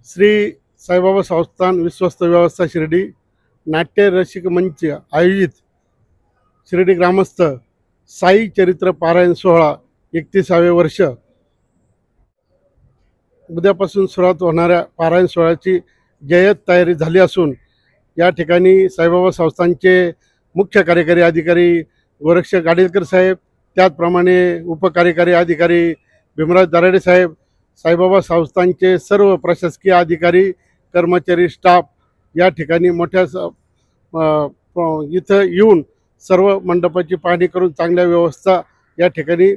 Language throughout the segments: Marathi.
श्री साईबाबा संस्थान विश्वस्त व्यवस्था शिर्डी नाट्य रसिक मंच आयोजित शिर्डी ग्रामस्थ साई चरित्र पारायण सोहळा 31वे वर्ष उद्यापासून सुरुवात होणाऱ्या पारायण सोहळ्याची जय्यत तयारी झाली असून या ठिकाणी साईबाबा संस्थानचे मुख्य कार्यकारी अधिकारी गोरक्षक गाडेलकर साहेब, त्याचप्रमाणे उपकार्यकारी अधिकारी भीमराज दराडे साहेब, साईबाबा संस्थानचे सर्व प्रशासकीय अधिकारी कर्मचारी स्टाफ या ठिकाणी मोठ्या इथं येऊन सर्व मंडपाची पाहणी करून चांगल्या व्यवस्था या ठिकाणी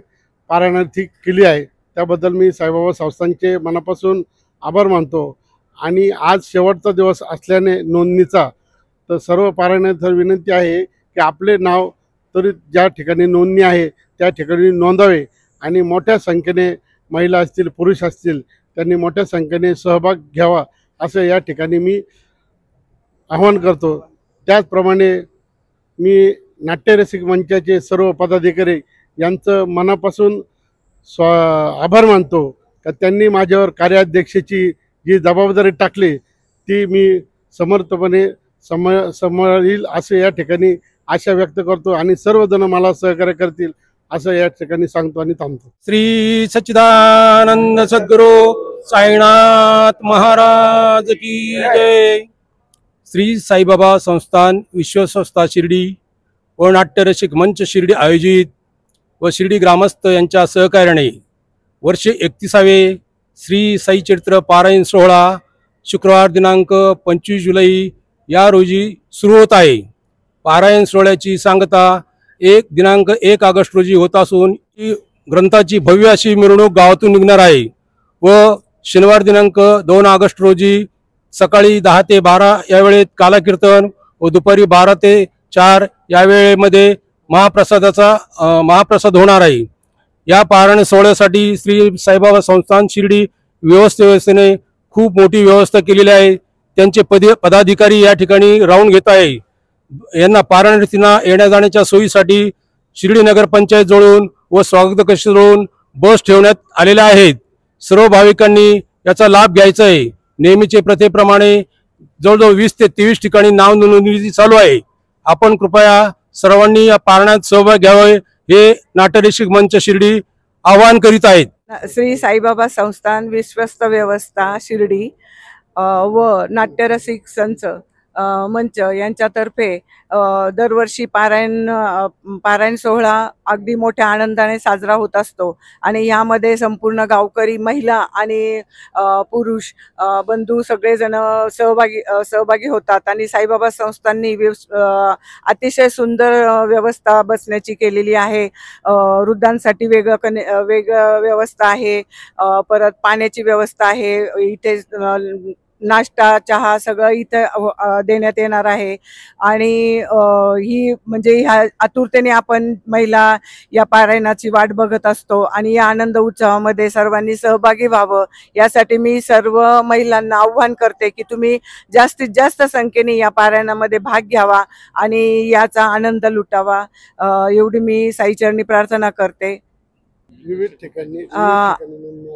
पारायणार्थी केली आहे। त्याबद्दल मी साईबाबा संस्थानचे मनापासून आभार मानतो। आणि आज शेवटचा दिवस असल्याने नोंदणीचा तर सर्व पारायणार्थी विनंती आहे की आपले नाव तरी ज्या ठिकाणी नोंदणी आहे त्या ठिकाणी नोंदावे आणि मोठ्या संख्येने महिला असतील पुरुष असतील त्यांनी मोठ्या संख्येने सहभाग घ्यावा असं या ठिकाणी मी आवाहन करतो। त्याचप्रमाणे मी नाट्यरसिक मंचाचे सर्व पदाधिकारी यांचं मनापासून आभार मानतो का त्यांनी माझ्यावर कार्याध्यक्षाची जी जबाबदारी टाकली ती मी समर्थपणे सांभाळील असं या ठिकाणी आशा व्यक्त करतो आणि सर्वजण मला सहकार्य करतील असं या ठिकाणी सांगतो आणि थांबतो। श्री सच्चिदानंद सद्गुरु साईनाथ महाराज की जय। श्री साईबाबा संस्थान विश्वसंस्था शिर्डी व नाट्यरसिक मंच शिर्डी आयोजित व शिर्डी ग्रामस्थ यांच्या सहकार्याने वर्ष 31वे श्री साई चरित्र पारायण सोहळा शुक्रवार दिनांक 25 जुलै या रोजी सुरू होत आहे। पारायण सोहळ्याची सांगता दिनांक 1 ऑगस्ट रोजी होत असून ही ग्रंथाची भव्य अशी मिरवणूक गावातून निघणार आहे व शनिवार दिनांक 2 ऑगस्ट रोजी सकाळी 10 ते 12 या वेळेत कालकीर्तन व दुपारी 12 ते 4 या वेळेमध्ये महाप्रसाद होणार आहे। या पारायण सोहळ्यासाठी श्री साईबाबा संस्थान शिर्डी व्यवस्थेने खूप मोठी व्यवस्था केलेली आहे। त्यांचे पदाधिकारी या ठिकाणी राहून घेत आहे। यांना पारायणार्थींना येण्या जाण्याच्या सोयीसाठी शिर्डी नगर पंचायत जवळून व स्वागत कक्ष जवळून बस ठेवण्यात आलेल्या आहेत। सर्व भाविकांनी याचा लाभ घ्यायचा आहे। नेहमीचे प्रथेप्रमाणे जवळजवळ 20 ते 23 ठिकाणी नाव नोंदणी चालू आहे। आपण कृपया सर्वांनी या पारायणात सहभाग घ्यावे हे नाट्यरसिक मंच शिर्डी आवाहन करीत आहेत। श्री साईबाबा संस्थान विश्वस्त व्यवस्था शिर्डी व नाट्यरसिक संच मंच यांच्यातर्फे दरवर्षी पारायण सोहळा अगदी मोठ्या आनंदाने साजरा होत असतो आणि यामध्ये संपूर्ण गावकरी महिला आणि पुरुष बंधू सगळेजण सहभागी होतात आणि साईबाबा संस्थांनी अतिशय सुंदर व्यवस्था बसण्याची केलेली आहे। वृद्धांसाठी वेगळं व्यवस्था आहे, परत पाण्याची व्यवस्था आहे, इथे नाश्ता चहा सगळं इथे देण्यात येणार आहे आणि ही म्हणजे ह्या आतुरतेने आपण महिला या पारायणाची वाट बघत असतो आणि या आनंद उत्सवामध्ये सर्वांनी सहभागी व्हावं यासाठी मी सर्व महिलांना आव्हान करते की तुम्ही जास्तीत जास्त संख्येने या पारायणामध्ये भाग घ्यावा आणि याचा आनंद लुटावा एवढी मी साईचरणी प्रार्थना करते। विविध ठिकाणी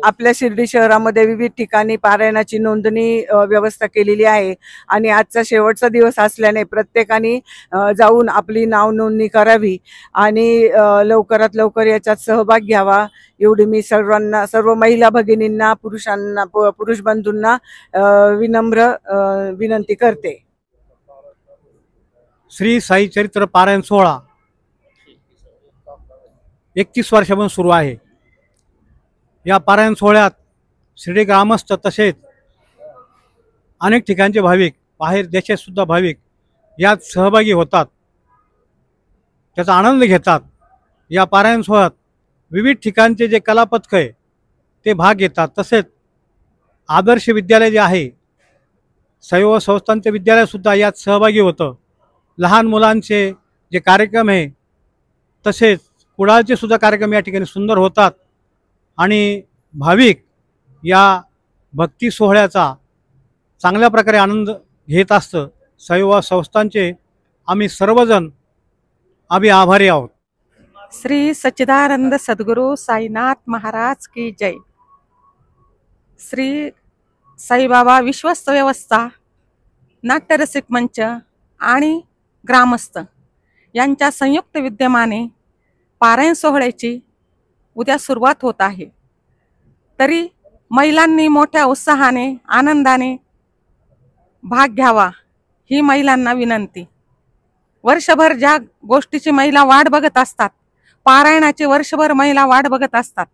आपल्या शिर्डी शहरामध्ये विविध ठिकाणी पारायणाची नोंदणी व्यवस्था केलेली आहे आणि आजचा शेवटचा दिवस असल्याने प्रत्येकाने जाऊन आपली नाव नोंदणी करावी आणि लवकरात लवकर याच्यात सहभाग घ्यावा एवढी मी सर्व महिला भगिनींना पुरुष बंधूंना विनम्र विनंती करते। श्री साई चरित्र पारायण सोहळा 31 वर्षापासून सुरू आहे। या पारायण सोहळ्यात शिर्डी ग्रामस्थ तसेच अनेक ठिकाणचे भाविक बाहेर देशात सुद्धा भाविक यात सहभागी होतात, त्याचा आनंद घेतात। या पारायण सोहळ्यात विविध ठिकाणचे जे कलापथक आहे ते भाग घेतात। तसेच आदर्श विद्यालय जे आहे साईबाबा संस्थानचे विद्यालय सुद्धा यात सहभागी होतं। लहान मुलांचे जे कार्यक्रम आहे तसेच कुडाळचे सुद्धा कार्यक्रम या ठिकाणी सुंदर होतात आणि भाविक या भक्ती सोहळ्याचा चांगल्या प्रकारे आनंद घेत असतं। साईबाबा संस्थानचे आम्ही सर्वजण आभारी आहोत। श्री सच्चिदानंद सद्गुरु साईनाथ महाराज की जय। श्री साईबाबा विश्वस्त व्यवस्था, नाट्यरसिक मंच आणि ग्रामस्थ यांच्या संयुक्त विद्यमाने पारायण सोहळ्याची उद्या सुरुवात होत आहे। तरी महिलांनी मोठ्या उत्साहाने आनंदाने भाग घ्यावा ही महिलांना विनंती। वर्षभर ज्या गोष्टीची महिला वाट बघत असतात, पारायणाची वर्षभर महिला वाट बघत असतात,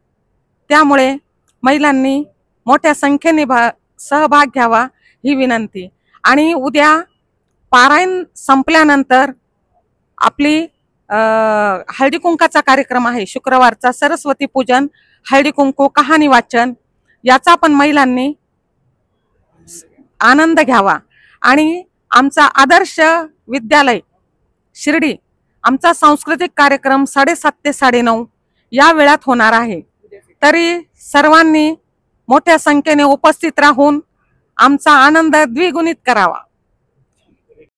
त्यामुळे महिलांनी मोठ्या संख्येने सहभाग घ्यावा ही विनंती। आणि उद्या पारायण संपल्यानंतर आपली हळदी कुंकाचा कार्यक्रम आहे, शुक्रवारचा सरस्वती पूजन, हळदी कुंकू, कहाणी वाचन याचा पण महिलांनी आनंद घ्यावा। आणि आमचा आदर्श विद्यालय शिर्डी आमचा सांस्कृतिक कार्यक्रम 7:30 ते 9:30 या वेळात होणार आहे। तरी सर्वांनी मोठ्या संख्येने उपस्थित राहून आमचा आनंद द्विगुणित करावा।